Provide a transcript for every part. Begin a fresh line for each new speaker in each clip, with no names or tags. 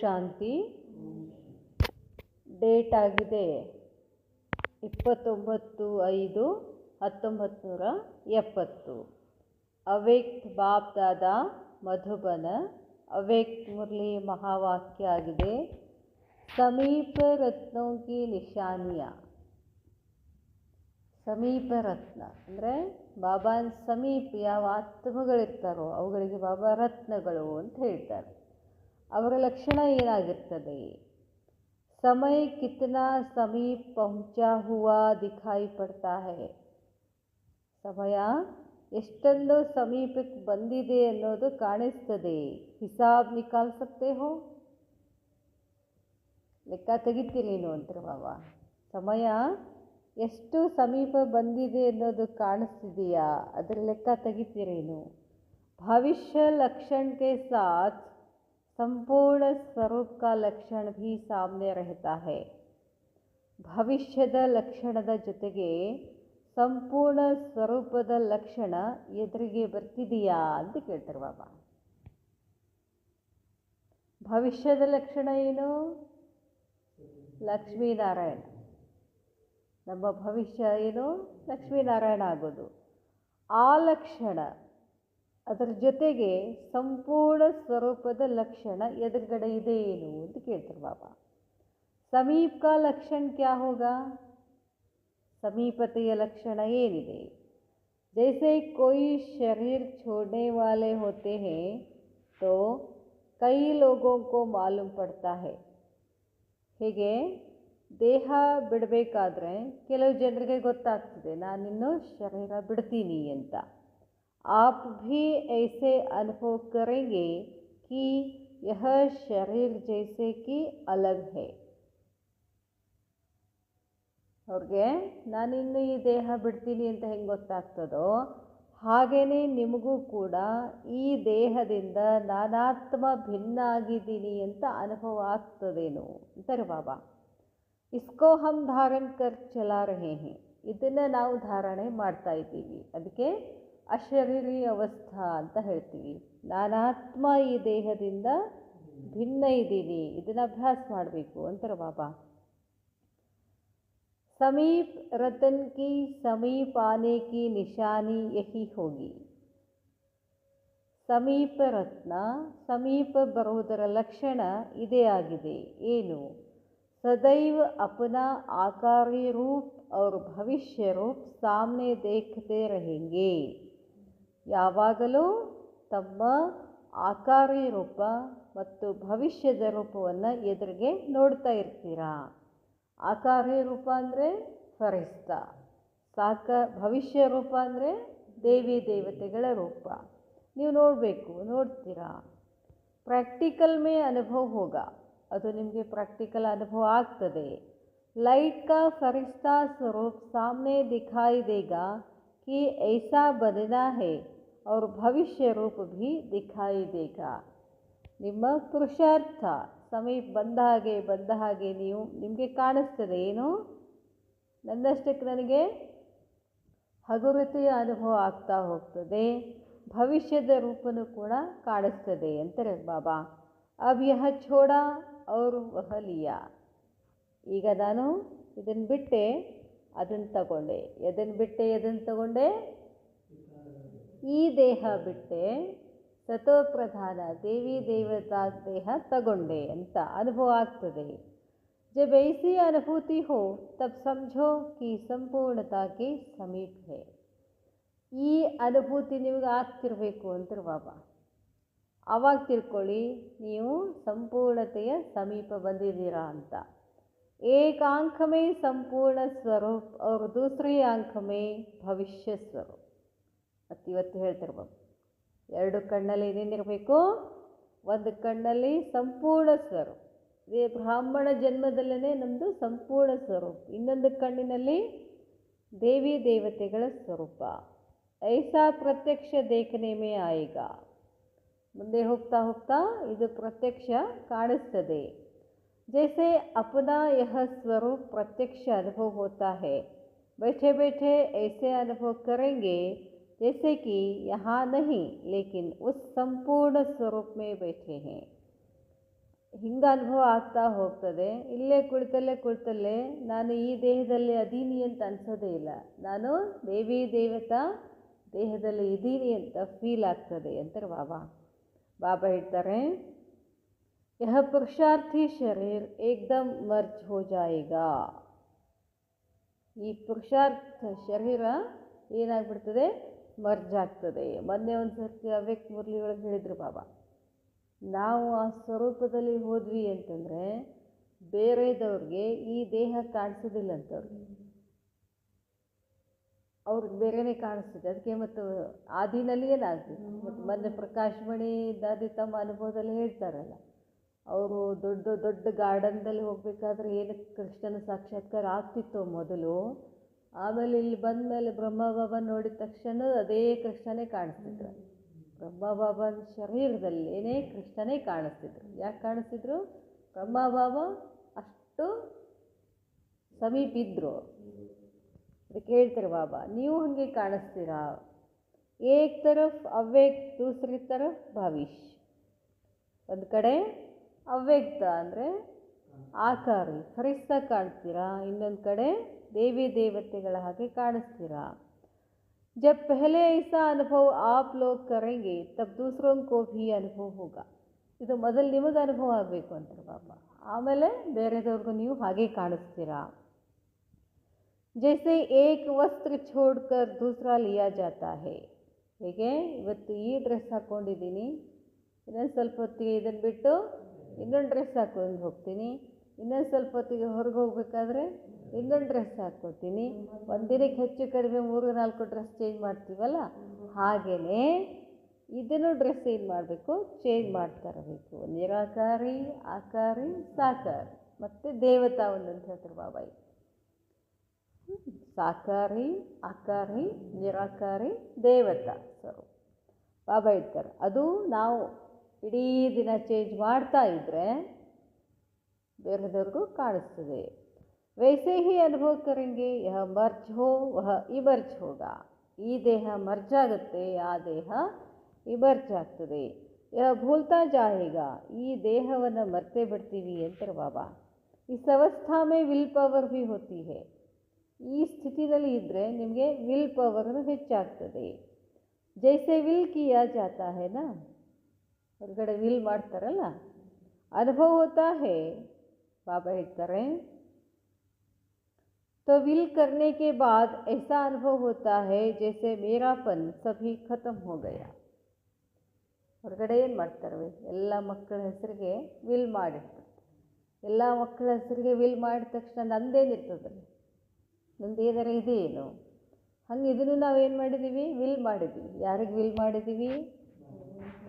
ಶಾಂತಿ. Date ಆಗಿದೆ 29/5/1970. ಅವ್ಯಕ್ತ ಬಾಪ್ ದಾದಾ ಮಧುಬನ. ಅವ್ಯಕ್ತ ಮುರಳಿ ಮಹಾವಾಕ್ಯ ಆಗಿದೆ, ಸಮೀಪ ರತ್ನೋ ಕಿ ನಿಶಾನಿಯ. ಸಮೀಪ ರತ್ನ ಅಂದರೆ ಬಾಬಾನ ಸಮೀಪ ಯಾವ ಆತ್ಮಗಳಿರ್ತಾರೋ ಅವುಗಳಿಗೆ ಬಾಬಾ ರತ್ನಗಳು ಅಂತ ಹೇಳ್ತಾರೆ. ಅವರ ಲಕ್ಷಣ ಏನಾಗಿರ್ತದೆ? ಸಮಯ ಕಿತ್ನಾ ಸಮೀಪ ಪಹುಂಚಾ ಹುವಾ ದಿಖಾಯಿ ಪಡ್ತಾ ಹೈ. ಸಮಯ ಎಷ್ಟೊಂದು ಸಮೀಪಕ್ಕೆ ಬಂದಿದೆ ಅನ್ನೋದು ಕಾಣಿಸ್ತದೆ. ಹಿಸಾಬ್ ನಿಕಾಲ್ ಸಕ್ತೆ ಹೋ? ಲೆಕ್ಕ ತೆಗಿತೀರೇನು ಅಂತಾರೆ ಬಾಬಾ. ಸಮಯ ಎಷ್ಟು ಸಮೀಪ ಬಂದಿದೆ ಅನ್ನೋದು ಕಾಣಿಸ್ತಿದೆಯಾ, ಅದರ ಲೆಕ್ಕ ತೆಗಿತೀರೇನು? ಭವಿಷ್ಯ ಲಕ್ಷಣ ಕೆ ಸಾಥ್ ಸಂಪೂರ್ಣ ಸ್ವರೂಪ ಕಾ ಲಕ್ಷಣ ಭೀ ಸಾಮ್ನೆ ರಹತಾ ಹೈ. ಭವಿಷ್ಯದ ಲಕ್ಷಣದ ಜೊತೆಗೆ ಸಂಪೂರ್ಣ ಸ್ವರೂಪದ ಲಕ್ಷಣ ಎದುರಿಗೆ ಬರ್ತಿದೆಯಾ ಅಂತ ಕೇಳ್ತಾರೆ ಬಾಬಾ. ಭವಿಷ್ಯದ ಲಕ್ಷಣ ಏನು? ಲಕ್ಷ್ಮೀನಾರಾಯಣ. ನಮ್ಮ ಭವಿಷ್ಯ ಏನು? ಲಕ್ಷ್ಮೀನಾರಾಯಣ ಆಗೋದು. ಆ ಲಕ್ಷಣ ಅದರ ಜೊತೆಗೆ ಸಂಪೂರ್ಣ ಸ್ವರೂಪದ ಲಕ್ಷಣ ಎದುರುಗಡೆ ಇದೆ ಏನು ಅಂತ ಕೇಳ್ತಾರೆ ಬಾಬಾ. ಸಮೀಪ ಕಾ ಲಕ್ಷಣ ಕ್ಯಾ ಹೋಗಾ? ಸಮೀಪತೆಯ ಲಕ್ಷಣ ಏನಿದೆ? ಜೈಸೆ ಕೋಯಿ ಶರೀರ छोड़ने वाले होते हैं तो कई लोगों को मालूम पड़ता है. ಹೀಗೆ ದೇಹ ಬಿಡಬೇಕಾದ್ರೆ ಕೆಲವು ಜನರಿಗೆ ಗೊತ್ತಾಗ್ತದೆ ನಾನಿನ್ನು ಶರೀರ ಬಿಡ್ತೀನಿ ಅಂತ. आप भी ऐसे अनुभव करेंगे कि यह शरीर जैसे कि अलग है. ಅವ್ರಿಗೆ ನಾನಿನ್ನು ಈ ದೇಹ ಬಿಡ್ತೀನಿ ಅಂತ ಹೆಂಗೆ ಗೊತ್ತಾಗ್ತದೋ ಹಾಗೆಯೇ ನಿಮಗೂ ಕೂಡ ಈ ದೇಹದಿಂದ ನಾನಾತ್ಮ ಭಿನ್ನ ಆಗಿದ್ದೀನಿ ಅಂತ ಅನುಭವ ಆಗ್ತದೇನು ಅಂತಾರೆ ಬಾಬಾ. ಇಸ್ಕೋ ಹಮ್ ಧಾರಣ್ ಕರ್ ಚಲಾ ರಹೇ ಹೇ. ಇದನ್ನು ನಾವು ಧಾರಣೆ ಮಾಡ್ತಾ ಇದ್ದೀವಿ, ಅದಕ್ಕೆ ಅಶರೀರಿ ಅವಸ್ಥಾ ಅಂತ ಹೇಳ್ತೀವಿ. ನಾನಾತ್ಮ ಈ ದೇಹದಿಂದ ಭಿನ್ನ ಇದ್ದೀನಿ, ಇದನ್ನು ಅಭ್ಯಾಸ ಮಾಡಬೇಕು ಅಂತಾರೆ ಬಾಬಾ. ಸಮೀಪ ರತನ್ ಕಿ ಸಮೀಪ ಆನೆ ಕಿ ನಿಶಾನಿ ಯಹಿ ಹೋಗಿ. ಸಮೀಪ ರತ್ನ ಸಮೀಪ ಬರುವುದರ ಲಕ್ಷಣ ಇದೇ ಆಗಿದೆ. ಏನು? ಸದೈವ ಅಪನಾ ಆಕಾರಿ ರೂಪ್ और ಭವಿಷ್ಯ ರೂಪ್ ಸಾಮ್ನೆ ದೇಖತೆ रहेंगे. ಯಾವಾಗಲೂ ತಮ್ಮ ಆಕಾರಿ ರೂಪ ಮತ್ತು ಭವಿಷ್ಯದ ರೂಪವನ್ನು ಎದುರಿಗೆ ನೋಡ್ತಾ ಇರ್ತೀರಾ. ಆಕಾರಿ ರೂಪ ಅಂದರೆ ಫರಿಸ್ತಾ, ಭವಿಷ್ಯ ರೂಪ ಅಂದರೆ ದೇವಿ ದೇವತೆಗಳ ರೂಪ. ನೀವು ನೋಡಬೇಕು, ನೋಡ್ತೀರಾ. ಪ್ರಾಕ್ಟಿಕಲ್ ಮೇ ಅನುಭವ ಹೋಗ, ಅದು ನಿಮಗೆ ಪ್ರಾಕ್ಟಿಕಲ್ ಅನುಭವ ಆಗ್ತದೆ. ಲೈಟ್ ಕಾ ಫರಿಸ್ತಾ ಸ್ವರೂಪ ಸಾಮ್ನೆ ದಿಖಾಯಿ ದೇಗಾ कि ऐसा बनना है और ಭವಿಷ್ಯ ರೂಪ भी ದಿಖಾಯಿ ದೇಗಾ. ನಿಮ್ಮ ಪುರುಷಾರ್ಥ ಸಮೀಪ ಬಂದ ಹಾಗೆ ನಿಮಗೆ ಕಾಣಿಸ್ತದೆ. ಏನು? ನನ್ನಷ್ಟಕ್ಕೆ ನನಗೆ ಹಗುರತೆಯ ಅನುಭವ ಆಗ್ತಾ ಹೋಗ್ತದೆ, ಭವಿಷ್ಯದ ರೂಪನೂ ಕೂಡ ಕಾಣಿಸ್ತದೆ ಅಂತಾರೆ ಬಾಬಾ. ಅಬ್ ಯಹ ಛೋಡ ಔರ್ ವಹ ಲಿಯಾ. ಈಗ ನಾನು ಇದನ್ನು ಬಿಟ್ಟೆ, ಅದನ್ನು ತಗೊಂಡೆ. ಎದನ್ನು ಬಿಟ್ಟೆ, ಎದನ್ನು ತಗೊಂಡೆ? ಈ ದೇಹ ಬಿಟ್ಟೆ, ಸತೋಪ್ರಧಾನ ದೇವಿ ದೇವತಾ ದೇಹ ತಗೊಂಡೆ ಅಂತ ಅನುಭವ ಆಗ್ತದೆ. जब ऐसी अनुभूति हो तब समझो कि ಸಂಪೂರ್ಣತಾ ಕೆ ಸಮೀಪ है. ಈ ಅನುಭೂತಿ ನಿಮಗೆ ಆಗ್ತಿರಬೇಕು ಅಂತಾರೆ ಬಾಬಾ. ಆವಾಗ ತಿಳ್ಕೊಳ್ಳಿ ನೀವು ಸಂಪೂರ್ಣತೆಯ ಸಮೀಪ ಬಂದಿದ್ದೀರಾ ಅಂತ. एक आंख में संपूर्ण स्वरूप और दूसरी आंख में भविष्य स्वरूप. ಇವತ್ತು ಹೇಳ್ತಾರೆ ಬಾಬಾ, ಎರಡು ಕಣ್ಣಲ್ಲಿ ಏನೇನಿರಬೇಕು? ಒಂದು ಕಣ್ಣಲ್ಲಿ ಸಂಪೂರ್ಣ ಸ್ವರೂಪ, ಇದೇ ಬ್ರಾಹ್ಮಣ ಜನ್ಮದಲ್ಲೇ ನಮ್ಮದು ಸಂಪೂರ್ಣ ಸ್ವರೂಪ. ಇನ್ನೊಂದು ಕಣ್ಣಿನಲ್ಲಿ ದೇವಿ ದೇವತೆಗಳ ಸ್ವರೂಪ. ಐಸಾ ಪ್ರತ್ಯಕ್ಷ ದೇಖನೆ ಮೇ ಆಯಿಗ. ಮುಂದೆ ಹೋಗ್ತಾ ಹೋಗ್ತಾ ಇದು ಪ್ರತ್ಯಕ್ಷ ಕಾಣಿಸ್ತದೆ. जैसे अपना यह स्वरूप प्रत्यक्ष अनुभव होता है, बैठे बैठे ऐसे अनुभव करेंगे जैसे कि यहाँ नहीं लेकिन उस संपूर्ण स्वरूप में बैठे हैं. ಹಿಂಗೆ ಅನುಭವ ಆಗ್ತಾ ಹೋಗ್ತದೆ. ಇಲ್ಲೇ ಕುಳಿತಲ್ಲೇ ನಾನು ಈ ದೇಹದಲ್ಲಿ ಅದೀನಿ ಅಂತ ಅನಿಸೋದೇ ಇಲ್ಲ. ನಾನು ದೇವಿ ದೇವತಾ ದೇಹದಲ್ಲಿ ಇದ್ದೀನಿ ಅಂತ ಫೀಲ್ ಆಗ್ತದೆ ಅಂತಾರೆ ಬಾಬಾ. ಬಾಬಾ ಹೇಳ್ತಾರೆ, ಯಹ ಪುರುಷಾರ್ಥಿ ಶರೀರ್ ಏಕ್ದಮ್ ಮರ್ಜ್ ಹೋ ಜಾಯೇಗಾ. ಈ ಪುರುಷಾರ್ಥ ಶರೀರ ಏನಾಗ್ಬಿಡ್ತದೆ, ಮರ್ಜ್ ಆಗ್ತದೆ. ಮೊನ್ನೆ ಒಂದು ಸರ್ತಿ ಅವ್ಯಕ್ತ ಮುರಳಿ ಒಳಗೆ ಹೇಳಿದರು ಬಾಬಾ, ನಾವು ಆ ಸ್ವರೂಪದಲ್ಲಿ ಹೋದ್ವಿ ಅಂತಂದರೆ ಬೇರೆದವ್ರಿಗೆ ಈ ದೇಹ ಕಾಣಿಸೋದಿಲ್ಲ ಅಂತವ್ರಿಗೆ, ಅವ್ರಿಗೆ ಬೇರೆಯೇ ಕಾಣಿಸ್ತದೆ. ಅದಕ್ಕೆ ಮತ್ತು ಆದಿನಲ್ಲಿ ಏನಾಗ್ತದೆ. ಮತ್ತು ಮೊನ್ನೆ ಪ್ರಕಾಶಮಣಿ ದಾದಿ ತಮ್ಮ ಅನುಭವದಲ್ಲಿ ಹೇಳ್ತಾರಲ್ಲ, ಅವರು ದೊಡ್ಡ ದೊಡ್ಡ ಗಾರ್ಡನ್ದಲ್ಲಿ ಹೋಗಬೇಕಾದ್ರೆ ಏನಕ್ಕೆ ಕೃಷ್ಣನ ಸಾಕ್ಷಾತ್ಕಾರ ಆಗ್ತಿತ್ತು ಮೊದಲು, ಆಮೇಲೆ ಇಲ್ಲಿ ಬಂದ ಮೇಲೆ ಬ್ರಹ್ಮ ಬಾಬಾ ನೋಡಿದ ತಕ್ಷಣ ಅದೇ ಕೃಷ್ಣನೇ ಕಾಣಿಸ್ತಿದ್ರು. ಬ್ರಹ್ಮ ಬಾಬಾನ ಶರೀರದಲ್ಲೇನೇ ಕೃಷ್ಣನೇ ಕಾಣಿಸ್ತಿದ್ರು. ಯಾಕೆ ಕಾಣಿಸ್ತಿದ್ರು? ಬ್ರಹ್ಮ ಬಾಬಾ ಅಷ್ಟು ಸಮೀಪ ಇದ್ದರು. ಅದಕ್ಕೆ ಹೇಳ್ತಾರೆ ಬಾಬಾ, ನೀವು ಹಾಗೆ ಕಾಣಿಸ್ತೀರಾ. ಏಕ್ ತರಫ್ ಅವ್ಯಕ್ತ, ದೂಸರಿ ತರಫ್ ಭವಿಷ್ಯ. ಒಂದು ಕಡೆ ಅವ್ಯಕ್ತ ಅಂದರೆ ಆಕಾರಿ ಫರಿಸ್ತಾ ಕಾಣ್ತೀರಾ, ಇನ್ನೊಂದು ಕಡೆ ದೇವಿ ದೇವತೆಗಳ ಹಾಗೆ ಕಾಣಿಸ್ತೀರಾ. ಜಬ್ ಪಹಲೆ ಐಸಾ ಅನುಭವ ಆಪ್ ಲೋಗ್ ಕರೆಂಗೆ ತಬ್ ದೂಸರೋಂ ಕೋ ಭಿ ಅನುಭವ ಹೋಗ. ಇದು ಮೊದಲು ನಿಮಗೆ ಅನುಭವ ಆಗಬೇಕು ಅಂತಾರೆ ಬಾಬಾ, ಆಮೇಲೆ ಬೇರೆದವ್ರಿಗೂ ನೀವು ಹಾಗೆ ಕಾಣಿಸ್ತೀರಾ. ಜೈಸೆ ಏಕ್ ವಸ್ತ್ರ ಛೋಡ್ಕರ್ ದೂಸರಾ ಲಿಯಾ ಜಾತಾ ಹೇ. ಹೇಗೆ ಇವತ್ತು ಈ ಡ್ರೆಸ್ ಹಾಕ್ಕೊಂಡಿದ್ದೀನಿ, ಇನ್ನೊಂದು ಸ್ವಲ್ಪ ಹೊತ್ತಿಗೆ ಇದನ್ನು ಬಿಟ್ಟು ಇನ್ನೊಂದು ಡ್ರೆಸ್ ಹಾಕ್ಕೊಂಡು ಹೋಗ್ತೀನಿ, ಇನ್ನೊಂದು ಸ್ವಲ್ಪ ಹೊತ್ತಿಗೆ ಹೊರಗೆ ಹೋಗ್ಬೇಕಾದ್ರೆ ಇನ್ನೊಂದು ಡ್ರೆಸ್ ಹಾಕ್ಕೊತೀನಿ. ಒಂದಿನಕ್ಕೆ ಹೆಚ್ಚು ಕಡಿಮೆ 3-4 ಡ್ರೆಸ್ ಚೇಂಜ್ ಮಾಡ್ತೀವಲ್ಲ, ಹಾಗೆಯೇ ಇದನ್ನು ಡ್ರೆಸ್ ಏನು ಮಾಡಬೇಕು, ಚೇಂಜ್ ಮಾಡ್ತಾ ಇರಬೇಕು. ನಿರಾಕಾರಿ, ಆಕಾರಿ, ಸಾಕಾರಿ ಮತ್ತು ದೇವತಾ ಒಂದಂತ ಹೇಳ್ತಾರೆ ಬಾಬಾ. ಸಾಕಾರಿ, ಆಕಾರಿ, ನಿರಾಕಾರಿ, ದೇವತಾ ಸ್ವರೂಪ ಬಾಬಾ ಹೇಳ್ತಾರೆ. ಅದು ನಾವು ಇಡೀ ದಿನ ಚೇಂಜ್ ಮಾಡ್ತಾ ಇದ್ದರೆ ಬೇರೆದವ್ರಿಗೂ ಕಾಣಿಸ್ತದೆ. ವೈಸೆ ಹಿ ಅನುಭವ ಕರೆಂಗೆ ಯಹ ಮರ್ಜ್ ಹೋ ವಹ ಇಮರ್ಜ್ ಹೋಗ. ಈ ದೇಹ ಮರ್ಜ್ ಆಗುತ್ತೆ, ಆ ದೇಹ ಇಮರ್ಜ್ ಆಗ್ತದೆ. ಯಹ ಭೂಲ್ತಾ ಜಾಯೇಗ, ಈ ದೇಹವನ್ನು ಮರ್ತೇ ಬಿಡ್ತೀವಿ ಅಂತಾರೆ ಬಾಬಾ. ಇಸ್ ಅವಸ್ಥಾ ಮೇ ವಿಲ್ ಪವರ್ ಭಿ ಹೋತಿ ಹೇ. ಈ ಸ್ಥಿತಿಯಲ್ಲಿ ಇದ್ದರೆ ನಿಮಗೆ ವಿಲ್ ಪವರ್ನು ಹೆಚ್ಚಾಗ್ತದೆ. ಜೈಸೆ ವಿಲ್ ಕಿಯಾ ಜಾತಾ ಹೇನಾ, ಹೊರಗಡೆ ವಿಲ್ ಮಾಡ್ತಾರಲ್ಲ, ಅನುಭವ ಹೋತಾ ಹೇ. ಬಾಬಾ ಹೇಳ್ತಾರೆ, तो विल करने के बाद ऐसा अनुभव होता है जैसे मेरापन सभी खत्म हो गया. ಹೊರಗಡೆ ಏನು ಮಾಡ್ತಾರೆ, ಎಲ್ಲ ಮಕ್ಕಳ ಹೆಸರಿಗೆ ವಿಲ್ ಮಾಡಿರ್ತಾರೆ. ಎಲ್ಲ ಮಕ್ಕಳ ಹೆಸರಿಗೆ ವಿಲ್ ಮಾಡಿದ ತಕ್ಷಣ ನಂದೇನಿರ್ತದೆ, ನಂದೇನಾರ ಇದೇನು, ಹಂಗೆ ಇದನ್ನು ನಾವೇನು ಮಾಡಿದ್ದೀವಿ, ವಿಲ್ ಮಾಡಿದ್ದೀವಿ. ಯಾರಿಗೆ ವಿಲ್ ಮಾಡಿದ್ದೀವಿ?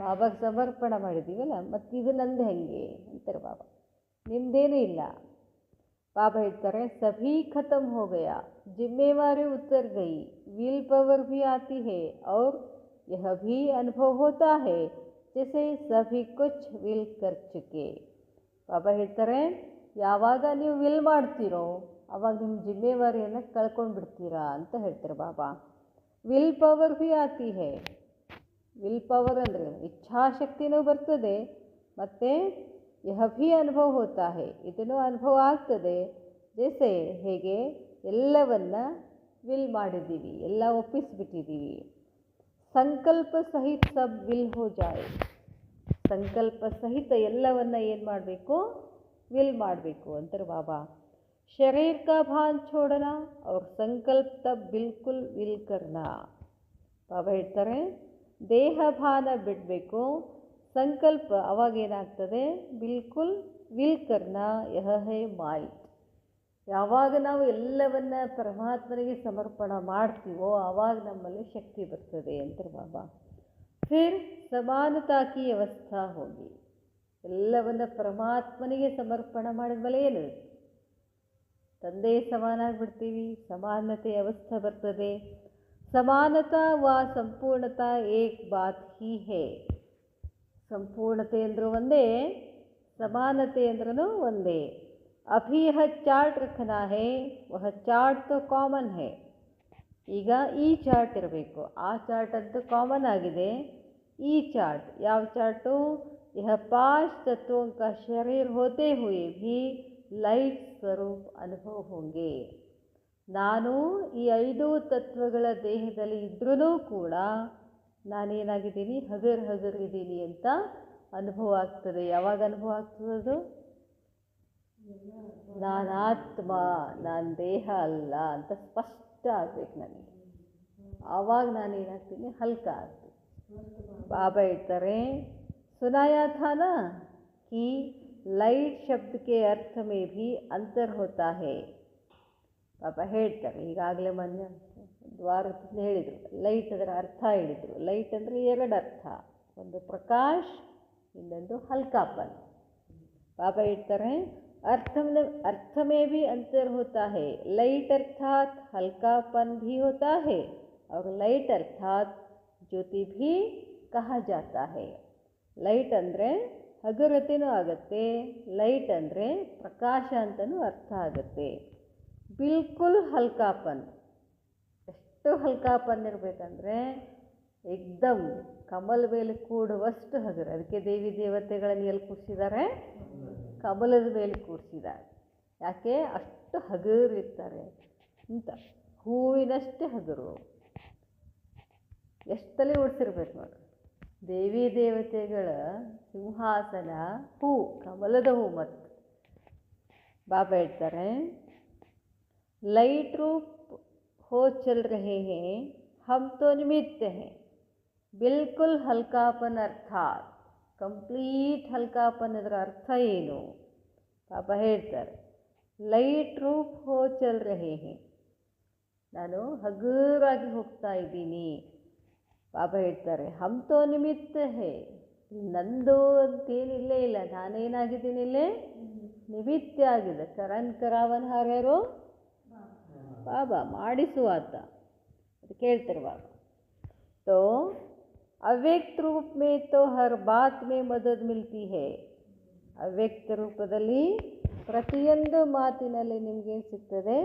ಬಾಬಾಗೆ ಸಮರ್ಪಣೆ ಮಾಡಿದ್ದೀವಲ್ಲ, ಮತ್ತು ಇದು ನಂದು ಹೆಂಗೆ ಅಂತಾರೆ ಬಾಬಾ. ನಿಮ್ಮದೇನೂ ಇಲ್ಲ. ಬಾಬಾ ಹೇಳ್ತಾರೆ, ಸಭಿ ಖತಮ್ ಹೋ ಗಯಾ, ಜಿಮ್ಮೆವಾರಿ ಉತ್ತರ ಗई, ವಿಲ್ ಪವರ್ ಭಿ ಆತಿ ಹೇ ಔರ್ ಯಹ ಭಿ ಅನುಭವ ಹೋತಾ ಹೇ ಜೈಸೆ ಸಭಿ ಕುಚ್ ವಿಲ್ ಕರ್ ಚುಕೆ. ಬಾಬಾ ಹೇಳ್ತಾರೆ, ಯಾವಾಗ ನೀವು ವಿಲ್ ಮಾಡ್ತೀರೋ ಆವಾಗ ನಿಮ್ಮ ಜಿಮ್ಮೆವಾರಿಯನ್ನು ಕಳ್ಕೊಂಡು ಬಿಡ್ತೀರಾ ಅಂತ ಹೇಳ್ತಾರೆ ಬಾಬಾ. ವಿಲ್ ಪವರ್ ಭಿ ಆತಿ ಹೇ. ವಿಲ್ ಪವರ್ ಅಂದರೆ ಇಚ್ಛಾಶಕ್ತಿನೂ ಬರ್ತದೆ, ಮತ್ತು ಯಹ ಭಿ ಅನುಭವ ಹೋತಾ ಹೇ, ಇದನ್ನು ಅನುಭವ ಆಗ್ತದೆ. ಜೈಸೆ ಹೇಗೆ ಎಲ್ಲವನ್ನ ವಿಲ್ ಮಾಡಿದ್ದೀವಿ, ಎಲ್ಲ ಒಪ್ಪಿಸಿಬಿಟ್ಟಿದ್ದೀವಿ. ಸಂಕಲ್ಪ ಸಹಿತ ಸಬ್ ವಿಲ್ ಹೋ ಜಾಯೆ. ಸಂಕಲ್ಪ ಸಹಿತ ಎಲ್ಲವನ್ನ ಏನು ಮಾಡಬೇಕು, ವಿಲ್ ಮಾಡಬೇಕು ಅಂತಾರೆ ಬಾಬಾ. ಶರೀರ ಕಾ ಭಾನ್ ಛೋಡನಾ ಅವ್ರ ಸಂಕಲ್ಪ ತಬ್ ಬಿಲ್ಕುಲ್ ವಿಲ್ ಕರ್ನಾ. ಬಾಬಾ ಹೇಳ್ತಾರೆ, ದೇಹ ಭಾನ ಬಿಡಬೇಕು, ಸಂಕಲ್ಪ ಅವಾಗೇನಾಗ್ತದೆ, ಬಿಲ್ಕುಲ್ ವಿಲ್ ಕರ್ನಾ ಯಹ ಹೇ ಮಾಯಿಟ್. ಯಾವಾಗ ನಾವು ಎಲ್ಲವನ್ನ ಪರಮಾತ್ಮನಿಗೆ ಸಮರ್ಪಣೆ ಮಾಡ್ತೀವೋ ಆವಾಗ ನಮ್ಮಲ್ಲಿ ಶಕ್ತಿ ಬರ್ತದೆ ಅಂತಾರೆ ಬಾಬಾ. ಫಿರ್ ಸಮಾನತಾ ಕಿ ಅವಸ್ಥಾ ಹೋಗಿ. ಎಲ್ಲವನ್ನ ಪರಮಾತ್ಮನಿಗೆ ಸಮರ್ಪಣೆ ಮಾಡಿದ ಮೇಲೆ ಏನು, ತಂದೆ ಸಮಾನ ಆಗಿಬಿಡ್ತೀವಿ, ಸಮಾನತೆ ಅವಸ್ಥೆ ಬರ್ತದೆ. ಸಮಾನತಾ ವ ಸಂಪೂರ್ಣತಾ ಏಕ್ ಬಾತ್ ಹಿ ಹೇ. ಸಂಪೂರ್ಣತೆ ಅಂದರೂ ಒಂದೇ, ಸಮಾನತೆ ಅಂದ್ರೂ ಒಂದೇ. ಅಭಿ ಯಹ ಚಾರ್ಟ್ ರಖನಾ ಹೇ, ವಹ ಚಾರ್ಟ್ ತೋ ಕಾಮನ್ ಹೇ. ಈಗ ಈ ಚಾರ್ಟ್ ಇರಬೇಕು, ಆ ಚಾರ್ಟ್ ಅಂತೂ ಕಾಮನ್ ಆಗಿದೆ. ಈ ಚಾರ್ಟ್ ಯಾವ ಚಾರ್ಟು? यह 5 तत्वों का शरीर होते हुए भी ಲೈಟ್ ಸ್ವರೂಪ್ ಅನುಭವ ಹೋಂಗೆ. ನಾನು ಈ 5 ತತ್ವಗಳ ದೇಹದಲ್ಲಿ ಇದ್ರೂ ಕೂಡ ನಾನೇನಾಗಿದ್ದೀನಿ, ಹಗರಿದ್ದೀನಿ ಅಂತ ಅನುಭವ ಆಗ್ತದೆ. ಯಾವಾಗ ಅನುಭವ ಆಗ್ತದದು? ನಾನು ಆತ್ಮ, ನಾನು ದೇಹ ಅಲ್ಲ ಅಂತ ಸ್ಪಷ್ಟ ಆಗಬೇಕು ನನಗೆ. ಆವಾಗ ನಾನೇನಾಗ್ತೀನಿ, ಹಲ್ಕ ಆಗ್ತೀನಿ. ಬಾಬಾ ಹೇಳ್ತಾರೆ, ಸುನಾಯಾ ಥಾ ನಾ ಕಿ ಲೈಟ್ ಶಬ್ದ ಕೆ ಅರ್ಥ ಮೇ ಭಿ ಅಂತರ್ ಹೋತಾ ಹೇ. ಬಾಬಾ ಹೇಳ್ತಾರೆ, ಈಗಾಗಲೇ ಮೊನ್ನೆ ವಾರದಿಂದ ಹೇಳಿದರು, ಲೈಟ್ ಅದರ ಅರ್ಥ ಹೇಳಿದರು. ಲೈಟ್ ಅಂದರೆ 2 ಅರ್ಥ, ಒಂದು ಪ್ರಕಾಶ್, ಇನ್ನೊಂದು ಹಲ್ಕಾಪನ್. ಬಾಬಾ ಹೇಳ್ತಾರೆ, अर्थ में भी अंतर होता है. लाइट अर्थात हल्कापन भी होता है और लाइट अर्थात ज्योति भी कहा जाता है. ಲೈಟ್ ಅಂದರೆ ಹಗುರತೆನೂ ಆಗುತ್ತೆ, ಲೈಟ್ ಅಂದರೆ ಪ್ರಕಾಶ ಅಂತಲೂ ಅರ್ಥ ಆಗುತ್ತೆ. ಬಿಲ್ಕುಲ್ ಹಲ್ಕಾಪನ್, ಎಷ್ಟು ಹಲ್ಕಾಪನ್ ಇರಬೇಕಂದ್ರೆ ಏಕ್ದಮ್ ಕಮಲ ಮೇಲೆ ಕೂಡುವಷ್ಟು ಹಗುರ. ಅದಕ್ಕೆ ದೇವಿ ದೇವತೆಗಳನ್ನು ಎಲ್ಲಿ ಕೂರಿಸಿದ್ದಾರೆ? ಕಮಲದ ಮೇಲೆ ಕೂರಿಸಿದ್ದಾರೆ. ಯಾಕೆ? ಅಷ್ಟು ಹಗುರು ಇರ್ತಾರೆ ಅಂತ. ಹೂವಿನಷ್ಟೇ ಹಗುರು. ಎಷ್ಟು ತಲೆ ಓಡಿಸಿರ್ಬೇಕು ನೋಡಿ. ದೇವಿ ದೇವತೆಗಳ ಸಿಂಹಾಸನ ಹೂ, ಕಮಲದ ಹೂ. ಮತ್ತು ಬಾಬಾ ಹೇಳ್ತಾರೆ, ಲೈಟ್ ರೂಪ್ ಹೋ ಚಲ್ ರಹೆ ಹೇ, ಹಮ್ ತೋ ನಿಮಿತ್ತ ಹೇ. ಬಿಲ್ಕುಲ್ ಹಲ್ಕಾಪನ್ ಅರ್ಥಾತ್ ಕಂಪ್ಲೀಟ್ ಹಲ್ಕಾಪನ್. ಅದರ ಅರ್ಥ ಏನು? ಬಾಬಾ ಹೇಳ್ತಾರೆ, ಲೈಟ್ ರೂಪ್ ಹೋ ಚಲ್ ರಹೆ ಹೇ, ನಾನು ಹಗುರಾಗಿ ಹೋಗ್ತಾ ಇದ್ದೀನಿ. ಬಾಬಾ ಹೇಳ್ತಾರೆ, ಹಮ್ ತೋ ನಿಮಿತ್ತ ಹೇ, ನಂದು ಅಂತೇನಿಲ್ಲೇ ಇಲ್ಲ, ನಾನೇನಾಗಿದ್ದೀನಿ ಇಲ್ಲೇ ನಿಮಿತ್ತ ಆಗಿದೆ. ಕರನ್ ಕರಾವನ್ ಹಾರ್ಯಾರು? ಬಾಬಾ ಮಾಡಿಸುವಾತ. ಅದಕ್ಕೆ ಹೇಳ್ತಾರೆ ಬಾಬಾ, ತೋ ಅವ್ಯಕ್ತ ರೂಪ ಮೇ ತೋ ಹರ್ ಬಾತ್ ಮೇ ಮದದ್ ಮಿಲ್ತಿ ಹೇ. ಅವ್ಯಕ್ತ ರೂಪದಲ್ಲಿ ಪ್ರತಿಯೊಂದು ಮಾತಿನಲ್ಲಿ ನಿಮಗೇನು ಸಿಗ್ತದೆ?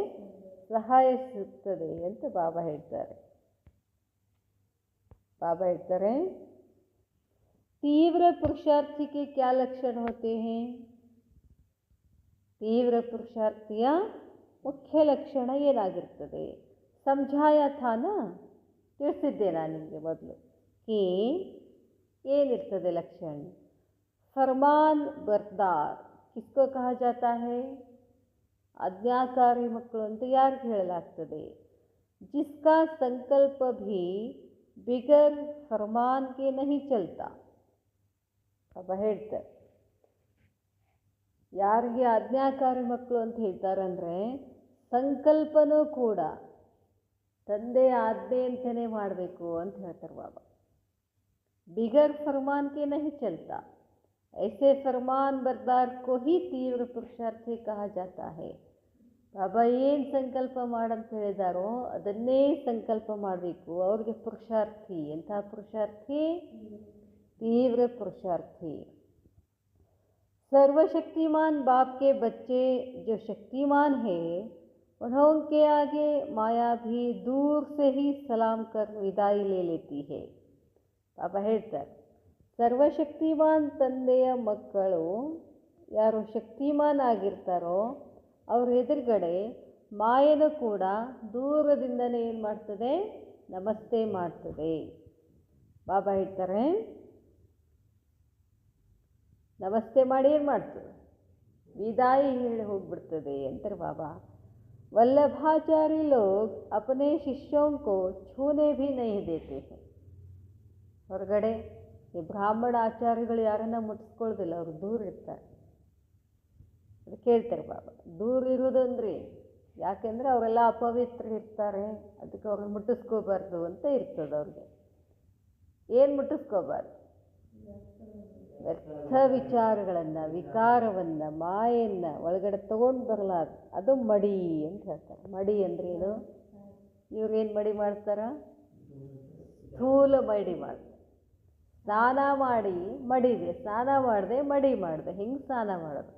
ಸಹಾಯ ಸಿಗ್ತದೆ ಅಂತ ಬಾಬಾ ಹೇಳ್ತಾರೆ. ಬಾಬಾ ಹೇಳ್ತಾರೆ, ತೀವ್ರ ಪುರುಷಾರ್ಥಿಗೆ ಕ್ಯಾ ಲಕ್ಷಣ ಹೋತೆ ಹೇ? ತೀವ್ರ ಪುರುಷಾರ್ಥಿಯ ಮುಖ್ಯ ಲಕ್ಷಣ ಏನಾಗಿರ್ತದೆ? ಸಮझाया था ना, ತಿಳಿಸಿದ್ದೆ ನಾನು ನಿಮಗೆ ಮೊದಲು. ಕಿ ಏನಿರ್ತದೆ ಲಕ್ಷಣ? ಫರ್ಮಾನ್ ಬರ್ದಾರ್ ಕಿಸ್ಕೋ ಕಹಾ ಜಾತಾ ಹೈ? ಆಜ್ಞಾಕಾರಿ ಮಕ್ಕಳು ಅಂತ ಯಾರಿಗೆ ಹೇಳಲಾಗ್ತದೆ? ಜಿಸ್ಕಾ ಸಂಕಲ್ಪ ಭೀ ಬಿಗರ್ ಫರ್ಮಾನ್ ಕೆ ನಹಿ ಚಲ್ತಾ. ಬಾಬಾ ಹೇಳ್ತಾರೆ, ಯಾರಿಗೆ ಆಜ್ಞಾಕಾರಿ ಮಕ್ಕಳು ಅಂತ ಹೇಳ್ತಾರಂದರೆ, ಸಂಕಲ್ಪನೂ ಕೂಡ ತಂದೆ ಆಜ್ಞೆ ಅಂತಲೇ ಮಾಡಬೇಕು ಅಂತ ಹೇಳ್ತಾರೆ ಬಾಬಾ. बिगर फरमान के नहीं चलता. ऐसे फरमान बरदार को ही तीव्र पुरुषार्थी कहा जाता है. ಬಾಬಾ ಏನು ಸಂಕಲ್ಪ ಮಾಡಂತ ಹೇಳಿದಾರೋ ಅದನ್ನೇ ಸಂಕಲ್ಪ ಮಾಡಬೇಕು. ಅವ್ರಿಗೆ ಪುರುಷಾರ್ಥಿ. ಎಂಥ ಪುರುಷಾರ್ಥಿ? ತೀವ್ರ ಪುರುಷಾರ್ಥಿ. सर्वशक्तिमान बाप के बच्चे जो शक्तिमान है, उनके आगे माया भी दूर से ही सलाम कर विदाई ले लेती है. ಬಾಬಾ ಹೇಳ್ತಾರೆ, ಸರ್ವಶಕ್ತಿಮಾನ್ ತಂದೆಯ ಮಕ್ಕಳು ಯಾರು ಶಕ್ತಿಮಾನ್ ಆಗಿರ್ತಾರೋ ಅವ್ರ ಎದುರುಗಡೆ ಮಾಯನು ಕೂಡ ದೂರದಿಂದನೇ ಏನು ಮಾಡ್ತದೆ? ನಮಸ್ತೆ ಮಾಡ್ತದೆ. ಬಾಬಾ ಹೇಳ್ತಾರೆ, ನಮಸ್ತೆ ಮಾಡಿ ಏನು ಮಾಡ್ತದೆ? ವಿದಾಯಿ ಹೇಳಿ ಹೋಗ್ಬಿಡ್ತದೆ ಅಂತಾರೆ ಬಾಬಾ. ವಲ್ಲಭಾಚಾರಿ ಲೋಗ್ ಅಪನೆ ಶಿಷ್ಯೋಂ ಕೋ ಛೂನೆ ಭೀ ನಹೀ ದೇತೆ ಹೈ. ಹೊರಗಡೆ ಈ ಬ್ರಾಹ್ಮಣ ಆಚಾರ್ಯಗಳು ಯಾರನ್ನ ಮುಟ್ಟಿಸ್ಕೊಳ್ಳೋದಿಲ್ಲ, ಅವರು ದೂರ ಇರ್ತಾರೆ. ಅದು ಕೇಳ್ತಾರೆ ಬಾಬಾ, ದೂರ ಇರೋದಂದ್ರೆ ಯಾಕೆಂದರೆ ಅವರೆಲ್ಲ ಅಪವಿತ್ರ ಇರ್ತಾರೆ, ಅದಕ್ಕೆ ಅವ್ರನ್ನ ಮುಟ್ಟಿಸ್ಕೋಬಾರ್ದು ಅಂತ ಇರ್ತದೆ ಅವ್ರಿಗೆ. ಏನು ಮುಟ್ಟಿಸ್ಕೋಬಾರ್ದು? ವ್ಯರ್ಥ ವಿಚಾರಗಳನ್ನು, ವಿಕಾರವನ್ನು, ಮಾಯನ್ನು ಒಳಗಡೆ ತೊಗೊಂಡು ಬರಲಾರ್ದು. ಅದು ಮಡಿ ಅಂತ ಹೇಳ್ತಾರೆ. ಮಡಿ ಅಂದ್ರೆ ಏನು? ಇವ್ರೇನು ಮಡಿ ಮಾಡ್ತಾರ? ಸ್ಥೂಲ ಮಡಿ ಮಾಡ್ತಾರೆ. ಸ್ನಾನ ಮಾಡಿ ಮಡಿದೆ, ಸ್ನಾನ ಮಾಡಿದೆ ಮಡಿ ಮಾಡಿದೆ. ಹಿಂಗೆ ಸ್ನಾನ ಮಾಡೋದು.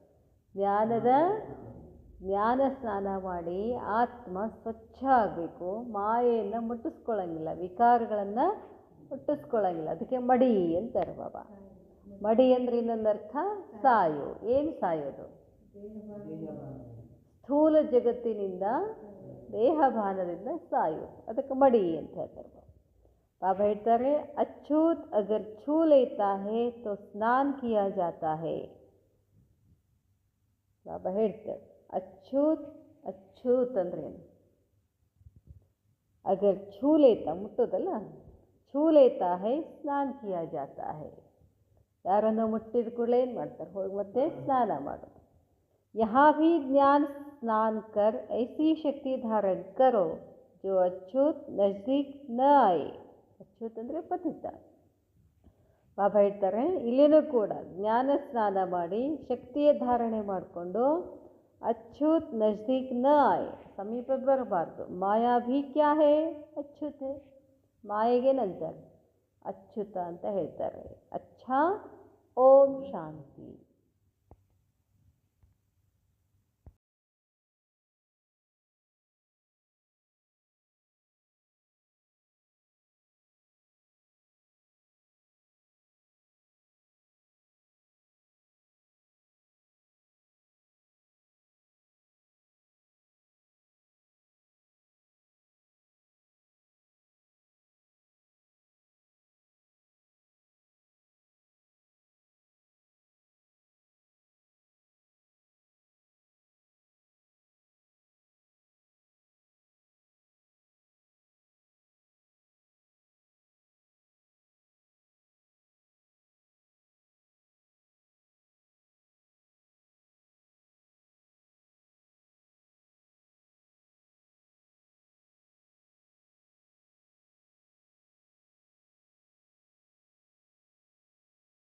ಜ್ಞಾನ ಸ್ನಾನ ಮಾಡಿ ಆತ್ಮ ಸ್ವಚ್ಛ ಆಗಬೇಕು. ಮಾಯೆಯನ್ನು ಮುಟ್ಟಿಸ್ಕೊಳ್ಳಂಗಿಲ್ಲ, ವಿಕಾರಗಳನ್ನು ಮುಟ್ಟಿಸ್ಕೊಳ್ಳಂಗಿಲ್ಲ. ಅದಕ್ಕೆ ಮಡಿ ಅಂತಾರೆ ಬಾಬಾ. ಮಡಿ ಅಂದರೆ ಇನ್ನೊಂದು ಅರ್ಥ ಸಾಯು. ಏನು ಸಾಯೋದು? ಸ್ಥೂಲ ಜಗತ್ತಿನಿಂದ ದೇಹಭಾನದಿಂದ ಸಾಯೋದು, ಅದಕ್ಕೆ ಮಡಿ ಅಂತ ಹೇಳ್ತಾರೆ. ಬಾಬಾ ಹೇಳ್ತಾರೆ, ಅಚ್ಛೂತ್ ಅಗರ್ ಛೂ ಲೇತಾ ಹೇ ತೋ ಸ್ನಾನ್ ಕಿಯಾ ಜಾತಾ ಹೇ. ಬಾಬಾ ಹೇಳ್ತಾರೆ, ಅಚ್ಛೂತ್ ಅಂದ್ರೇನು? ಅಗರ್ ಛೂ ಲೇತಾ, ಮುಟ್ಟೋದಲ್ಲ, ಛೂ ಲೇತಾ ಹೇ ಸ್ನಾನ್ ಕಿಯಾ ಜಾತಾ ಹೇ. ಯಾರನ್ನು ಮುಟ್ಟಿದ ಕೂಡಲೇ ಏನು ಮಾಡ್ತಾರೆ? ಹೋಗಿ ಮತ್ತೆ ಸ್ನಾನ ಮಾಡೋದು. यहाँ भी ज्ञान स्नान कर ऐसी शक्ति धारण करो जो अच्युत नजदीक न आए. ಅಚ್ಯುತ್ ಅಂದರೆ ಪತಿತ. ಬಾಬಾ ಹೇಳ್ತಾರೆ, ಇಲ್ಲಿನೂ ಕೂಡ ಜ್ಞಾನ ಸ್ನಾನ ಮಾಡಿ ಶಕ್ತಿಯ ಧಾರಣೆ ಮಾಡಿಕೊಂಡು ಅಚ್ಯುತ್ ನಜದೀಕ್ ನ ಆಯೆ, ಸಮೀಪ ಬರಬಾರ್ದು. ಮಾಯಾ ಭೀ ಕ್ಯಾ ಹೇ? ಅಚ್ಯುತ್ ಹೇ. ಮಾಯೆಗೆ ನಂತರ ಅಚ್ಯುತ ಅಂತ ಹೇಳ್ತಾರೆ. ಅಚ್ಛಾ